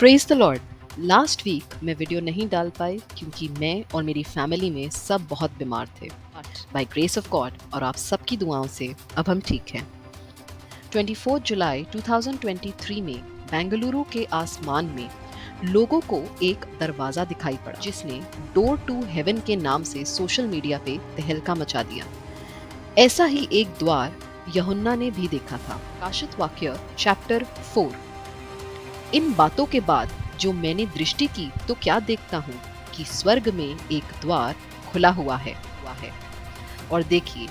Praise the lord. Last week मैं video नहीं डाल पाई क्योंकि मैं और मेरी फैमिली में सब बहुत बीमार थे। बाय ग्रेस ऑफ गॉड और आप सबकी दुआओं से अब हम ठीक हैं। 24 जुलाई 2023 में बेंगलुरु के आसमान में लोगों को एक दरवाजा दिखाई पड़ा जिसने डोर टू हेवन के नाम से सोशल मीडिया पे तहलका मचा दिया। ऐसा ही एक द्वार यूहन्ना ने भी देखा था। प्रकाशित वाक्य चैप्टर 4। इन बातों के बाद जो मैंने दृष्टि की तो क्या देखता हूँ कि स्वर्ग में एक द्वार खुला हुआ है और देखिए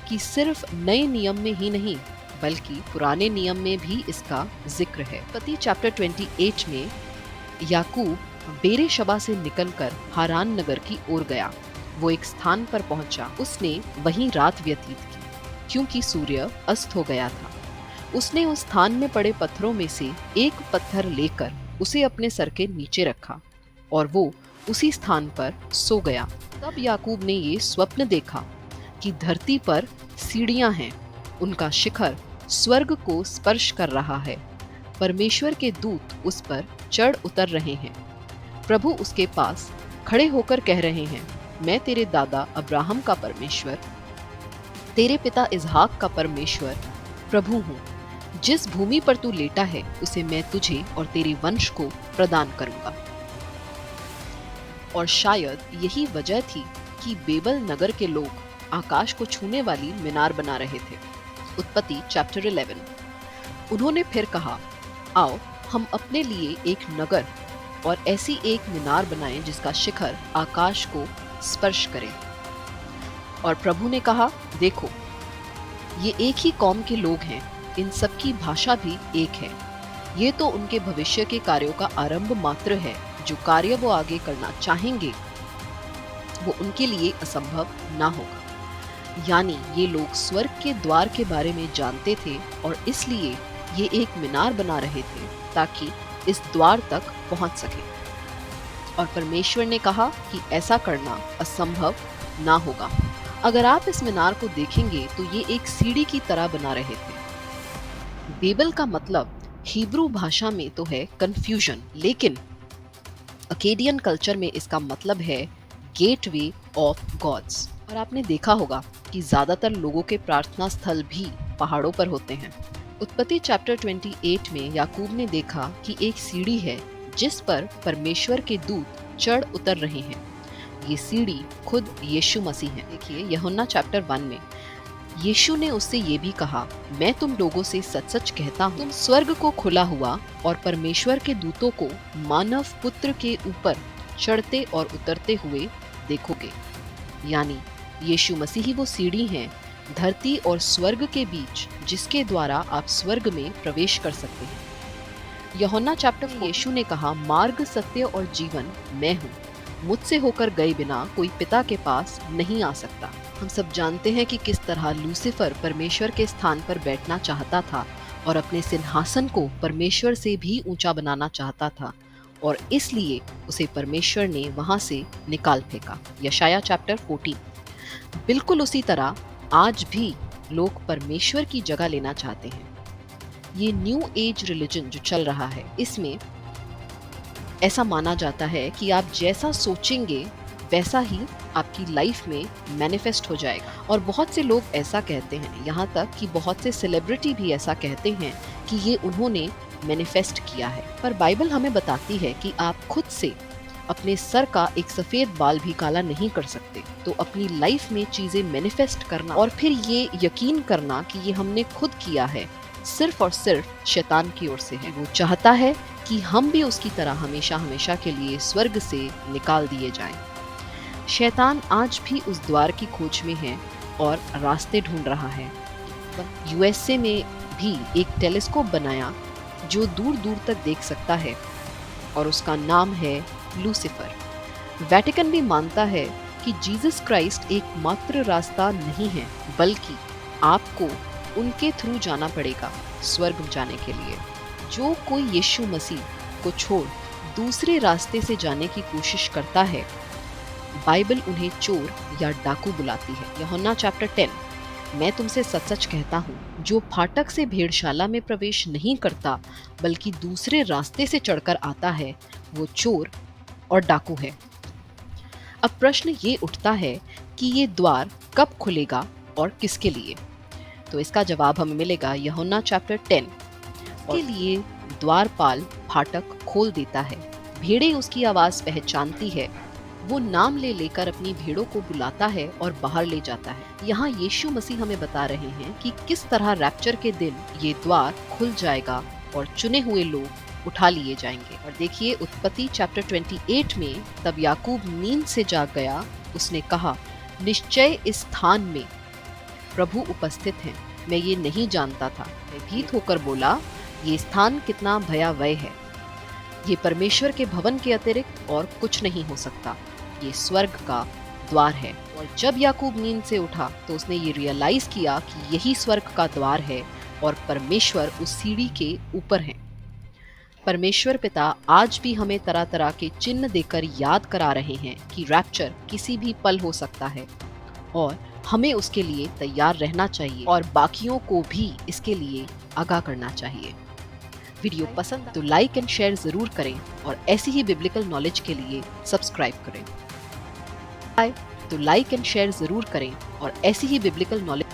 कि सिर्फ नए नियम में ही नहीं बल्कि पुराने नियम में भी इसका जिक्र है। उत्पत्ति चैप्टर 28 में याकूब बेरेशबा से निकलकर हारान नगर की ओर गया। वो एक स्थान पर पहुंचा। उसने वहीं रात व्यतीत की क्योंकि सूर्य अस्त हो गया था। उसने उस स्थान में पड़े पत्थरों में से एक पत्थर लेकर उसे अपने सर के नीचे रखा और वो उसी स्थान पर सो गया। तब याकूब ने ये स्वप्न देखा कि धरती पर सीढ़ियां हैं, उनका शिखर स्वर्ग को स्पर्श कर रहा है। परमेश्वर के दूत उस पर चढ़ उतर रहे हैं। प्रभु उसके पास खड़े होकर कह रहे हैं, मैं तेरे दादा अब्राहम का परमेश्वर, तेरे पिता इसहाक का परमेश्वर प्रभु हूँ। जिस भूमि पर तू लेटा है उसे मैं तुझे और तेरे वंश को प्रदान करूंगा। और शायद यही वजह थी कि बेबल नगर के लोग आकाश को छूने वाली मीनार बना रहे थे। उत्पत्ति चैप्टर 11। उन्होंने फिर कहा, आओ हम अपने लिए एक नगर और ऐसी एक मीनार बनाएं जिसका शिखर आकाश को स्पर्श करे। और प्रभु ने कहा, देखो ये एक ही कौम के लोग हैं, इन सबकी भाषा भी एक है। ये तो उनके भविष्य के कार्यों का आरंभ मात्र है। जो कार्य वो आगे करना चाहेंगे वो उनके लिए असंभव ना होगा। यानी ये लोग स्वर्ग के द्वार के बारे में जानते थे और इसलिए ये एक मीनार बना रहे थे ताकि इस द्वार तक पहुंच सके। और परमेश्वर ने कहा कि ऐसा करना असंभव ना होगा। अगर आप इस मीनार को देखेंगे तो ये एक सीढ़ी की तरह बना रहे थे। बेबल का मतलब हिब्रू भाषा में तो है कंफ्यूजन, लेकिन अकेडियन कल्चर में इसका मतलब है गेटवे ऑफ गॉड्स। और आपने देखा होगा कि ज्यादातर लोगों के प्रार्थना स्थल भी पहाड़ों पर होते हैं। उत्पत्ति चैप्टर 28 में याकूब ने देखा कि एक सीढ़ी है जिस पर परमेश्वर के दूत चढ़ उतर रहे हैं। ये सीढ़ी खुद यीशु मसीह है। देखिए यूहन्ना चैप्टर 1 में यीशु ने उससे ये भी कहा, मैं तुम लोगों से सच सच कहता हूँ, तुम स्वर्ग को खुला हुआ और परमेश्वर के दूतों को मानव पुत्र के ऊपर चढ़ते और उतरते हुए देखोगे। यानी यीशु मसीह ही वो सीढ़ी है धरती और स्वर्ग के बीच जिसके द्वारा आप स्वर्ग में प्रवेश कर सकते हैं। यूहन्ना चैप्टर 4 यीशु ने कहा, मार्ग सत्य और जीवन मैं हूँ, मुझसे होकर गए बिना कोई पिता के पास नहीं आ सकता। हम सब जानते हैं कि किस तरह लूसीफर परमेश्वर के स्थान पर बैठना चाहता था और अपने सिंहासन को परमेश्वर से भी ऊंचा बनाना चाहता था और इसलिए उसे परमेश्वर ने वहां से निकाल फेंका। यशाया चैप्टर 14। बिल्कुल उसी तरह आज भी लोग परमेश्वर की जगह लेना चाहते हैं। ये न्यू एज रिलीजन जो चल रहा है, इसमें ऐसा माना जाता है कि आप जैसा सोचेंगे वैसा ही आपकी लाइफ में मैनिफेस्ट हो जाएगा। और बहुत से लोग ऐसा कहते हैं, यहाँ तक कि बहुत से सेलिब्रिटी भी ऐसा कहते हैं कि ये उन्होंने मैनिफेस्ट किया है। पर बाइबल हमें बताती है कि आप खुद से अपने सर का एक सफ़ेद बाल भी काला नहीं कर सकते। तो अपनी लाइफ में चीज़ें मैनिफेस्ट करना और फिर ये यकीन करना कि ये हमने खुद किया है, सिर्फ और सिर्फ शैतान की ओर से है। वो चाहता है कि हम भी उसकी तरह हमेशा हमेशा के लिए स्वर्ग से निकाल दिए जाएं। शैतान आज भी उस द्वार की खोज में है और रास्ते ढूंढ रहा है। यूएसए में भी एक टेलीस्कोप बनाया जो दूर दूर तक देख सकता है और उसका नाम है लूसीफर। वेटिकन भी मानता है कि जीसस क्राइस्ट एकमात्र रास्ता नहीं है बल्कि आपको उनके थ्रू जाना पड़ेगा स्वर्ग जाने के लिए। जो कोई यीशु मसीह को छोड़ दूसरे रास्ते से जाने की कोशिश करता है, बाइबल उन्हें चोर या डाकू बुलाती है। यूहन्ना चैप्टर 10। मैं तुमसे सच सच कहता हूँ, जो फाटक से भेड़शाला में प्रवेश नहीं करता बल्कि दूसरे रास्ते से चढ़कर आता है, वो चोर और डाकू है। अब प्रश्न ये उठता है कि ये द्वार कब खुलेगा और किसके लिए? तो इसका जवाब हमें मिलेगा यूहन्ना चैप्टर 10 के लिए। द्वारपाल फाटक खोल देता है, भेड़ें उसकी आवाज पहचानती है, वो नाम ले लेकर अपनी भेड़ों को बुलाता है और बाहर ले जाता है। यहाँ यीशु मसीह हमें बता रहे हैं कि किस तरह रैप्चर के दिन ये द्वार खुल जाएगा और चुने हुए लोग उठा लिए जाएंगे। और देखिए उत्पत्ति चैप्टर 28 में, तब याकूब नींद से जाग गया, उसने कहा, निश्चय इस स्थान में प्रभु उपस्थित हैं, मैं ये नहीं जानता था। भयभीत होकर बोला, ये स्थान कितना भयावह है, ये परमेश्वर के भवन के अतिरिक्त और कुछ नहीं हो सकता, ये स्वर्ग का द्वार है। और जब याकूब नींद से उठा तो उसने ये रियलाइज किया कि यही स्वर्ग का द्वार है और परमेश्वर उस सीढ़ी के ऊपर है। परमेश्वर पिता आज भी हमें तरह तरह के चिन्ह देकर याद करा रहे हैं कि रैप्चर किसी भी पल हो सकता है और हमें उसके लिए तैयार रहना चाहिए और बाकियों को भी इसके लिए आगाह करना चाहिए। वीडियो पसंद तो लाइक एंड शेयर जरूर करें और ऐसी ही बिब्लिकल नॉलेज के लिए सब्सक्राइब करें। तो लाइक एंड शेयर जरूर करें और ऐसी ही बिब्लिकल नॉलेज